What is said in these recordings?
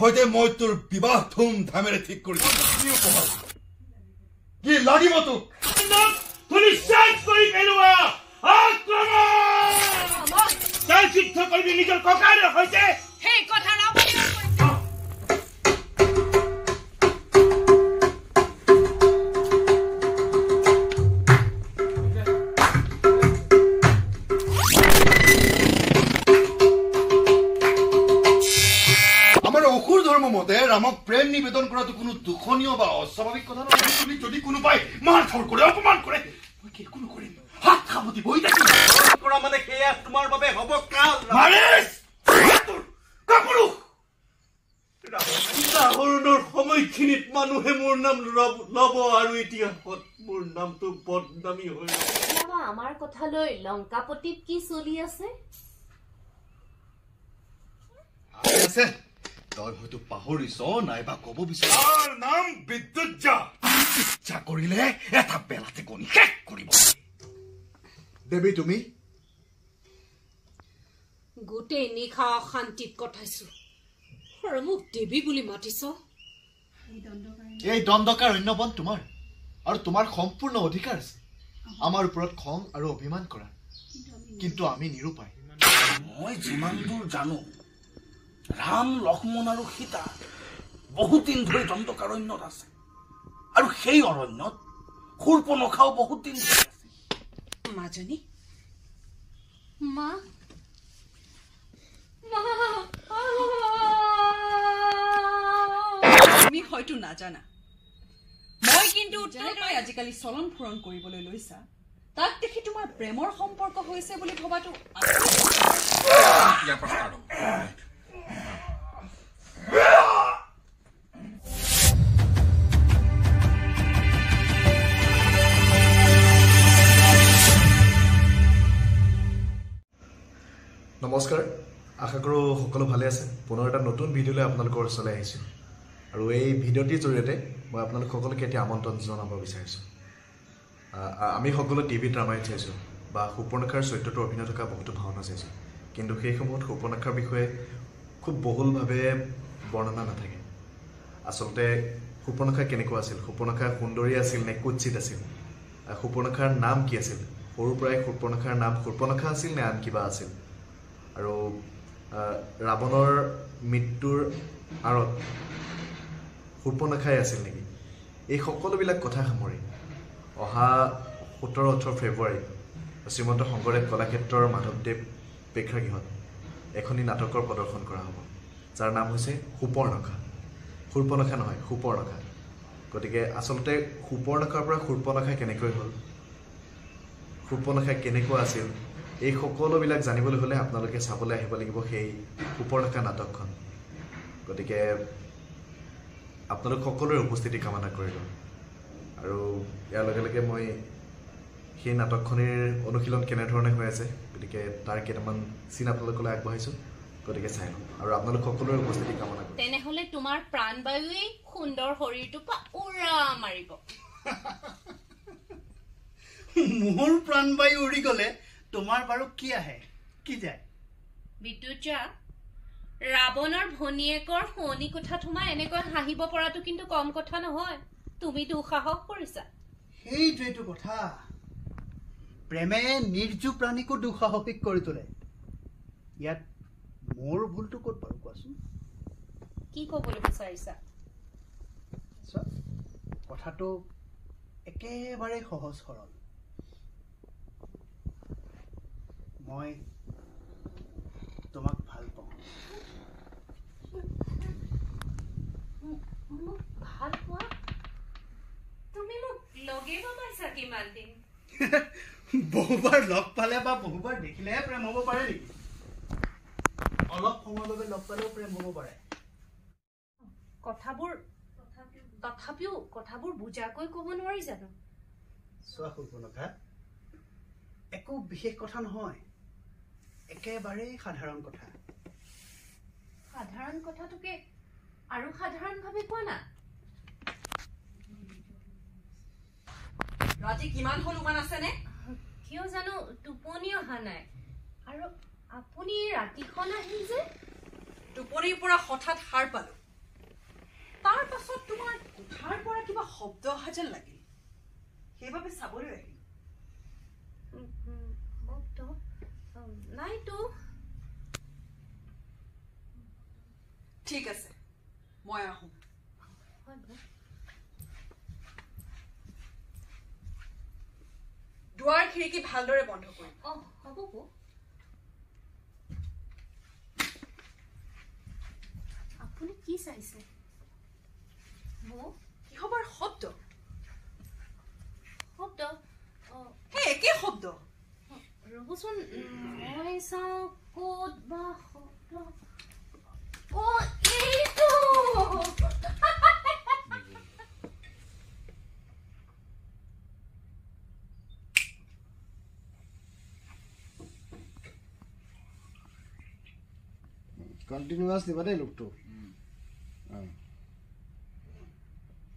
হইতে মই তোৰ বিবাহ ধুমধামেৰে ঠিক কৰিছো কি লাগিব তোক পুলিচাইজ কৰি পেলোৱা আক্ৰমণ চাই যুদ্ধ কৰিবি নিজৰ ককাইৰ সৈতে সেই কথা মতে ৰামক প্ৰেম নিবেদন কৰাটো কোনো দুখনীয় বা অস্বাভাৱিক কথা নহয় তুমি যদি কোনোবাই মাৰধৰ কৰে অপমান কৰে মই কি কোনো কৰিম হাত খাবতি বহি থাকিম কৰা মানে সেয়া তোমাৰ বাবে হ'ব কাল মাৰিছ কাপুৰু ৰাৱণৰ সময়খিনিত মানুহে মোৰ নাম ল'ব আৰু ইতিহাসত মোৰ নামটো বদনামী হৈ আমাৰ কথালৈ লংকাপতিত কি চলি আছে আছে তই হয়তো পাহৰিছ নাইবা ক'ব বিচাৰ নাম বিদ্যুৎজা ইচ্ছা কৰিলে এটা বেলাতে গণি শেষ কৰিব দেৱী তুমি গোটেই নিশা অশান্তিত কটাইছো আৰু মোক দেৱী বুলি মাতিছ এই দণ্ডকাৰ অন্যবন তোমাৰ আৰু তোমাৰ সম্পূৰ্ণ অধিকাৰ আছে আমাৰ ওপৰত খং আৰু অভিমান কৰা কিন্তু আমি নিৰুপায় মই যিমান দূৰ জানো ৰাম লক্ষ্মণ আৰু সীতা বহুত দিন ধৰি দণ্ডকাৰণ্যত আছে আৰু সেই অৰণ্যত শূৰ্পণখাও বহুত দিন ধৰি আছে মাজনী তুমি হয়তো নাজানা মই কিন্তু যেনেকৈ আজিকালি চলন ফুৰণ কৰিবলৈ লৈছা তাক দেখি তোমাৰ প্ৰেমৰ সম্পৰ্ক হৈছে বুলি ভবাটো নমস্কাৰ আশা কৰোঁ সকলো ভালে আছে পুনৰ এটা নতুন ভিডিঅ'লৈ আপোনালোকৰ ওচৰলৈ আহিছোঁ আৰু এই ভিডিঅ'টিৰ জৰিয়তে মই আপোনালোক সকলোকে এতিয়া আমন্ত্ৰণ জনাব বিচাৰিছোঁ আমি সকলো টিভিত ৰামায়ণ চাইছোঁ বা শূৰ্পণখাৰ চৰিত্ৰটো অভিনয় থকা বহুতো ভাওনা চাইছোঁ কিন্তু সেই সময়ত শূৰ্পণখাৰ বিষয়ে খুব বহুলভাৱে বৰ্ণনা নাথাকে আচলতে শূৰ্পণখা কেনেকুৱা আছিল শূৰ্পণখা সুন্দৰী আছিল নে কুৎসিত আছিল শূৰ্পণখাৰ নাম কি আছিল সৰুৰ পৰাই শূৰ্পণখাৰ নাম শূৰ্পণখা আছিল নে আন কিবা আছিল আৰু ৰাৱণৰ মৃত্যুৰ আঁৰত শূৰ্পণখাই আছিল নেকি এই সকলোবিলাক কথা সামৰি অহা 17-18 ফেব্ৰুৱাৰীত শ্ৰীমন্ত শংকৰদেৱ কলাক্ষেত্ৰৰ মাধৱদেৱ প্ৰেক্ষাগৃহত এখনি নাটকৰ প্ৰদৰ্শন কৰা হ'ব যাৰ নাম হৈছে শূৰ্পণখা শূৰ্পণখা নহয় শূৰ্পণখা গতিকে আচলতে শূৰ্পণখাৰ পৰা শূৰ্পণখা কেনেকৈ হ'ল শূৰ্পণখা কেনেকুৱা আছিল এই সকলোবিলাক জানিবলৈ হ'লে আপোনালোকে চাবলৈ আহিব লাগিব সেই শূৰ্পণখা নাটকখন গতিকে আপোনালোক সকলোৰে উপস্থিতি কামনা কৰিলোঁ আৰু ইয়াৰ লগে লগে মই সেই নাটকখনিৰ অনুশীলন কেনেধৰণে হৈ আছে গতিকে তাৰ কেইটামান চিন আপোনালোকলৈ আগবঢ়াইছোঁ গতিকে চাই লওঁ আৰু আপোনালোক সকলোৰে উপস্থিতি কামনা কৰিলোঁ তেনেহ'লে তোমাৰ প্ৰাণবায়ুৱে সুন্দৰ শৰীৰটোৰ পৰা উৰা মাৰিব মোৰ প্ৰাণবায়ু উৰি গ'লে তোমাৰ বাৰু কি আহে কি যায় বিদ্যুৎজা ৰাৱণৰ ভনীয়েকৰ শুৱনি কোঠাত সোমাই এনেকৈ হাঁহিব পৰাটো কিন্তু কম কথা নহয় তুমি দুঃসাহস কৰিছা সেইটোৱেটো কথা প্ৰেমে নিৰ্জীৱ প্ৰাণীকো দুঃসাহসিক কৰি তোলে ইয়াত মোৰ ভুলটো ক'ত বাৰু কোৱাচোন কি ক'বলৈ বিচাৰিছা কথাটো একেবাৰে সহজ সৰল মই তোমাক ভাল পাওঁ মোক ভাল পোৱা তুমি মোক লগে পাইছা কিমান দিন বহুবাৰ লগ পালে বা বহুবাৰ দেখিলেহে প্ৰেম হ'ব পাৰে নেকি অলপ সময়ৰ বাবে লগ পালেও প্ৰেম হ'ব পাৰে তথাপিও কথাবোৰ বুজাকৈ ক'ব নোৱাৰি জানো চোৱা শূৰ্পণখা একো বিশেষ কথা নহয় একেবাৰেই সাধাৰণ কথা সাধাৰণ কথাটোকে আৰু সাধাৰণভাৱে কোৱা না ৰাতি কিমান হনুমান আছেনে কিয় জানো টোপনি অহা নাই আৰু আপুনি ৰাতিখন আহিল যে টোপনিৰ পৰা হঠাৎ সাৰ পালো তাৰ পাছত তোমাৰ কোঠাৰ পৰা কিবা শব্দ অহা যেন লাগিল সেইবাবে চাবলৈ আহিল নাইতো ঠিক আছে মই আহোঁ দুৱাৰ খিৰিকী ভালদৰে বন্ধ কৰিম হ'ব বৌ আপুনি কি চাইছে বৌ কিহবাৰ শব্দ শব্দ হে একে শব্দ ৰবচোন মই চাওঁ ক'ত বা শব্দ এইটো কণ্টিনিউৱাছ দিবা দেই লোকটো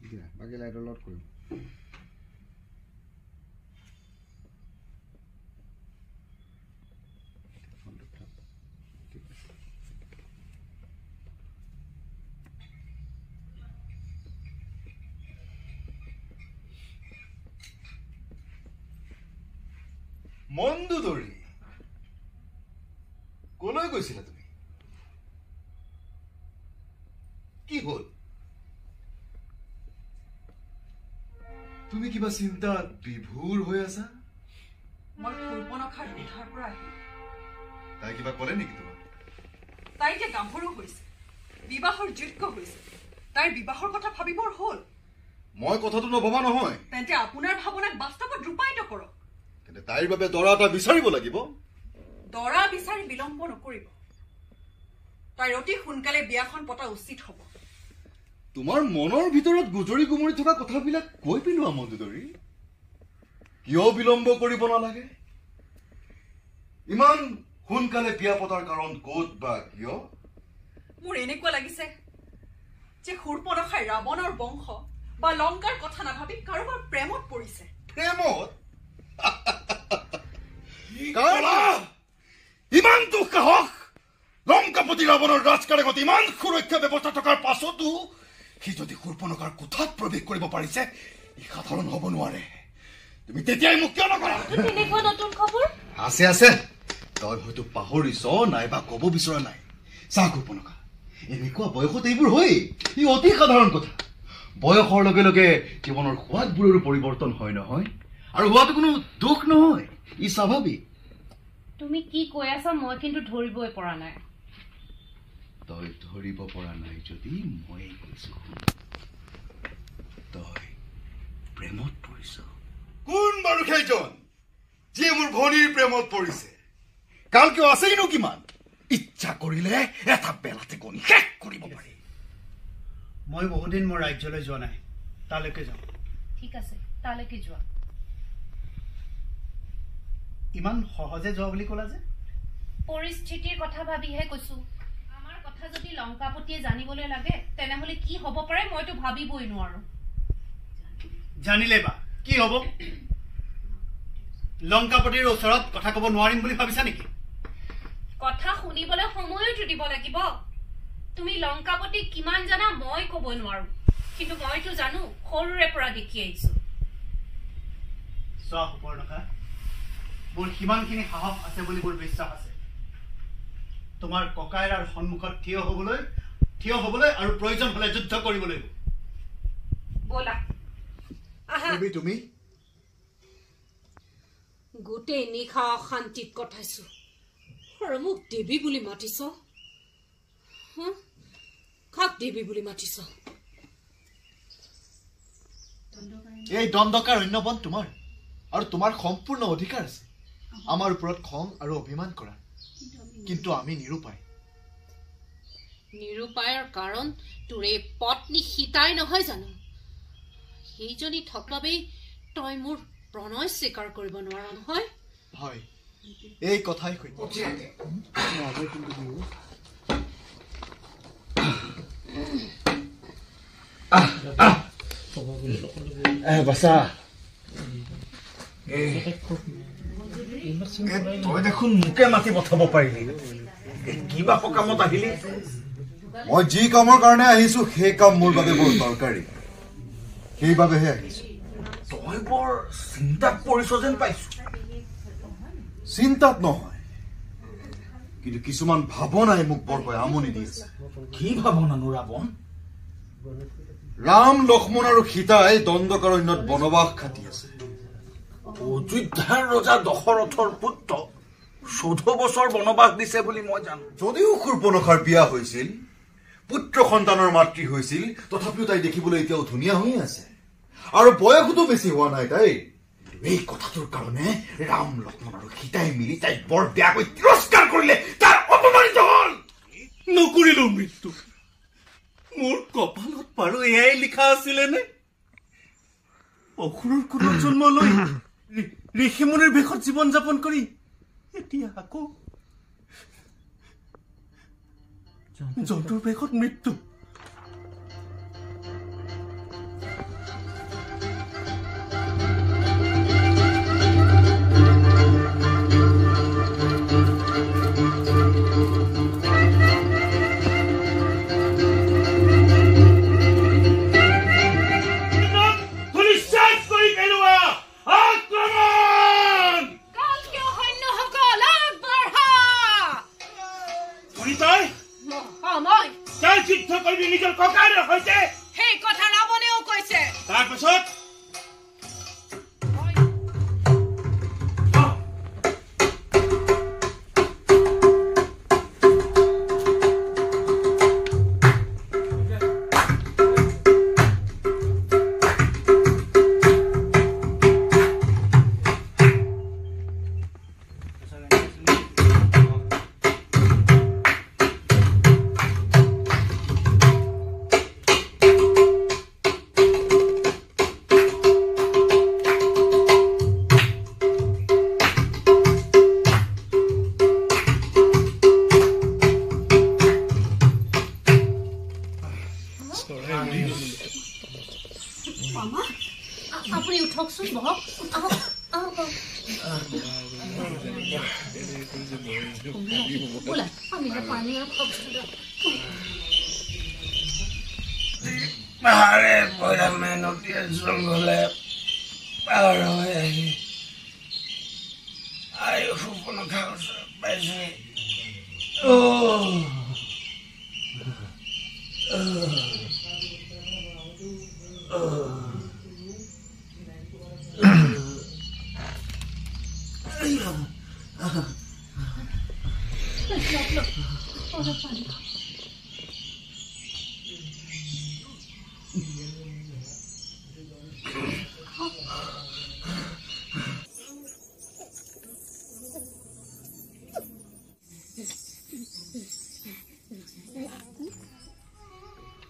দিয়া বাকী লাইটৰ লগত কৰিম মন্দুদৰী কলৈ গৈছিলা তুমি কি হল তুমি কিবা চিন্তাত বিভোৰ হৈ আছা মই সূৰ্পনখাৰ কোঠাৰ পৰা আহিলোঁ তাই কিবা ক'লে নেকি তোমাক তাই এতিয়া গাভৰু হৈছে বিবাহৰ যোগ্য হৈছে তাইৰ বিবাহৰ কথা ভাবিবৰ হ'ল মই কথাটো নভবা নহয় তেন্তে আপোনাৰ ভাৱনাক বাস্তৱত ৰূপায়িত কৰক কিন্তু তাইৰ বাবে দৰা এটা বিচাৰিব লাগিব দৰা বিচাৰি বিলম্ব নকৰিব তাইৰ অতি সোনকালে বিয়াখন পতা উচিত হ'ব তোমাৰ মনৰ ভিতৰত গুজৰি গুমৰি থকা কথাবিলাক কৈ পেলোৱা মন্দুদৰী কিয় বিলম্ব কৰিব নালাগে ইমান সোনকালে বিয়া পতাৰ কাৰণ ক'ত বা কিয় মোৰ এনেকুৱা লাগিছে যে সূৰ্পনখাই ৰাৱণৰ বংশ বা লংকাৰ কথা নাভাবি কাৰোবাৰ প্ৰেমত পৰিছে প্ৰেমত ইমান দুঃসাহস লংকাপতি ৰাৱণৰ ৰাজকাৰেঙত ইমান সুৰক্ষা ব্যৱস্থা থকাৰ পাছতো সি যদি সূৰ্পনখাৰ কোঠাত প্ৰৱেশ কৰিব পাৰিছে ই সাধাৰণ হ'ব নোৱাৰে তুমি তেতিয়াই মোক কিয় নকৰা তেনেকুৱা নতুন খবৰ আছে আছে তই হয়তো পাহৰিছ নাইবা ক'ব বিচৰা নাই চা সূৰ্পনখা এনেকুৱা বয়সত এইবোৰ হয় ই অতি সাধাৰণ কথা বয়সৰ লগে লগে জীৱনৰ সোৱাদবোৰৰো পৰিৱৰ্তন হয় নহয় আৰু হোৱাটো কোনো দুখ নহয় ই স্বাভাৱিক তুমি কি কৈ আছা মই কিন্তু ধৰিবই পৰা নাই তই ধৰিব পৰা নাই যদি মই কৈছো তই প্ৰেমত পৰিছ কোন বাৰু সেইজন যিয়ে মোৰ ভনীৰ প্ৰেমত পৰিছে কাল কিয় আছেইনো কিমান ইচ্ছা কৰিলে এটা বেলাতে গণি শেষ কৰিব পাৰি মই বহুদিন মোৰ ৰাজ্যলৈ যোৱা নাই তালৈকে যাওঁ ঠিক আছে তালৈকে যোৱা ইমান সহজে যোৱা বুলি ক'লা যে পৰিস্থিতিৰ কথা ভাবিহে কৈছো আমাৰ কথা যদি লংকাপতিয়ে জানিবলৈ লাগে তেনেহলে কি হ'ব পাৰে মইতো ভাবিবই নোৱাৰো জানিলে বা কি হ'ব লংকাপতিৰ ওচৰত কথা ক'ব নোৱাৰিম বুলি ভাবিছা নেকি কথা শুনিবলৈ সময়টো দিব লাগিব তুমি লংকাপতিক কিমান জানা মই ক'ব নোৱাৰো কিন্তু মইতো জানো সৰুৰে পৰা দেখি আহিছো চোৱা সূৰ্পনখা মোৰ সিমানখিনি সাহস আছে বুলি মোৰ বিশ্বাস আছে তোমাৰ ককাইৰাৰ সন্মুখত থিয় হ'বলৈ আৰু প্ৰয়োজন হ'লে যুদ্ধ কৰিবলৈ ব'লা আহা তুমি গোটেই নিশা অশান্তিত কটাইছো আৰু মোক দেৱী বুলি মাতিছ কাক দেৱী বুলি মাতিছ এই দণ্ডকাৰণ্যবন তোমাৰ আৰু তোমাৰ সম্পূৰ্ণ অধিকাৰ আছে আমাৰ ওপৰত খং আৰু অভিমান কৰা কিন্তু আমি নিৰুপায় নিৰুপায়ৰ কাৰণ তোৰ এই পত্নী সীতাই নহয় জানো সেইজনী থকাবেই তই মোৰ প্ৰণয় স্বীকাৰ কৰিব নোৱাৰ নহয় হয় এই কথাই সত্য বাছা তই দেখোন মোকে মাতি পঠাব পাৰিলি কিবা সকামত আহিলি মই যি কামৰ কাৰণে আহিছো সেই কাম মোৰ বাবে বৰ দৰকাৰী সেইবাবেহে আহিছো তই বৰ চিন্তাত পৰিছ যেন পাইছো চিন্তাত নহয় কিন্তু কিছুমান ভাৱনাই মোক বৰকৈ আমনি দি আছে কি ভাৱনানো ৰাৱণ ৰাম লক্ষ্মণ আৰু সীতাই দণ্ডকাৰণ্যত বনবাস খাটি আছে অযোধ্যাৰ ৰজা দশৰথৰ পুত্ৰ 14 বছৰ বনবাস দিছে বুলি মই জানো যদিও শূৰ্পণখাৰ বিয়া হৈছিল পুত্ৰ সন্তানৰ মাতৃ হৈছিল তথাপিও তাই দেখিবলৈ এতিয়াও ধুনীয়া হৈ আছে আৰু বয়সতো বেছি হোৱা নাই তাই এই কথাটোৰ কাৰণে ৰাম লক্ষ্মণ আৰু সীতাই মিলি তাইক বৰ বেয়াকৈ তিৰস্কাৰ কৰিলে তাৰ অপমানিত হল নকৰিলো মৃত্যু মোৰ কপালত পাৰো এয়াই লিখা আছিলে নে অসুৰৰ কুলত জন্ম লৈ ঋষিমুনিৰ বেশত জীৱন যাপন কৰি এতিয়া আকৌ জন্তুৰ বেশত মৃত্যু নিজৰ ককাইৰ সৈতে সেই কথা ৰাৱণেও কৈছে তাৰপিছত আপুনি উঠকচোন বহক বোলা আমি পানী পাহাৰে ভৈৰামে নদীয়ে জংঘলে পাৰ হৈ আহি শূৰ্পণখা পাইছে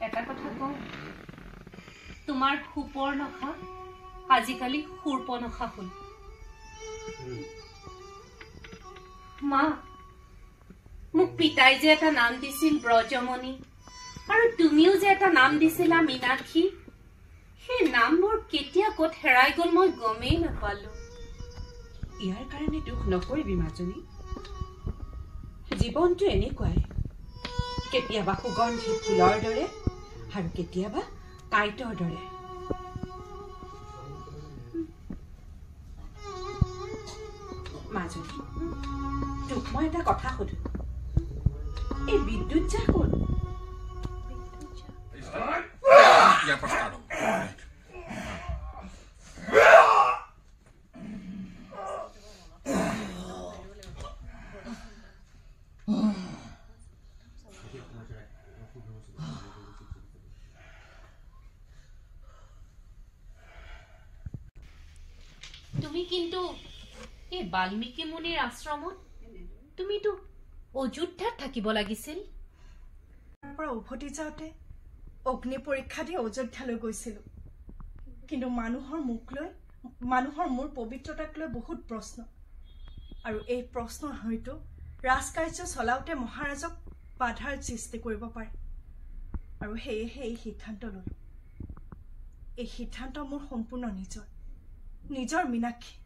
এটা কথা কওঁ তোমাৰ সুপৰ্ণখা আজিকালি শূৰ্পণখা হ'ল মা মোক পিতাই যে এটা নাম দিছিল ব্ৰজমণি আৰু তুমিও যে এটা নাম দিছিলা মীনাক্ষী সেই নামবোৰ কেতিয়া ক'ত হেৰাই গ'ল মই গমেই নাপালো ইয়াৰ কাৰণে দুখ নকৰিবি মাজনী জীৱনটো এনেকুৱাই কেতিয়াবা সুগন্ধি ফুলৰ দৰে আৰু কেতিয়াবা কাঁইটৰ দৰে মাজনী তোক মই এটা কথা সুধো এই বিদ্যুৎ যা কোন তুমি কিন্তু এই বাল্মীকি মুনিৰ আশ্ৰমত তুমিতো অযোধ্যাত থাকিব লাগিছিল পৰা উভতি যাওঁতে অগ্নি পৰীক্ষা দি অযোধ্যালৈ গৈছিলোঁ কিন্তু মানুহৰ মোৰ পবিত্ৰতাক লৈ বহুত প্ৰশ্ন আৰু এই প্ৰশ্নৰ হয়তো ৰাজকাৰ্য চলাওঁতে মহাৰাজক বাধাৰ সৃষ্টি কৰিব পাৰে আৰু সেয়েহে এই সিদ্ধান্ত ল'লোঁ এই সিদ্ধান্ত মোৰ সম্পূৰ্ণ নিজৰ মীনাক্ষী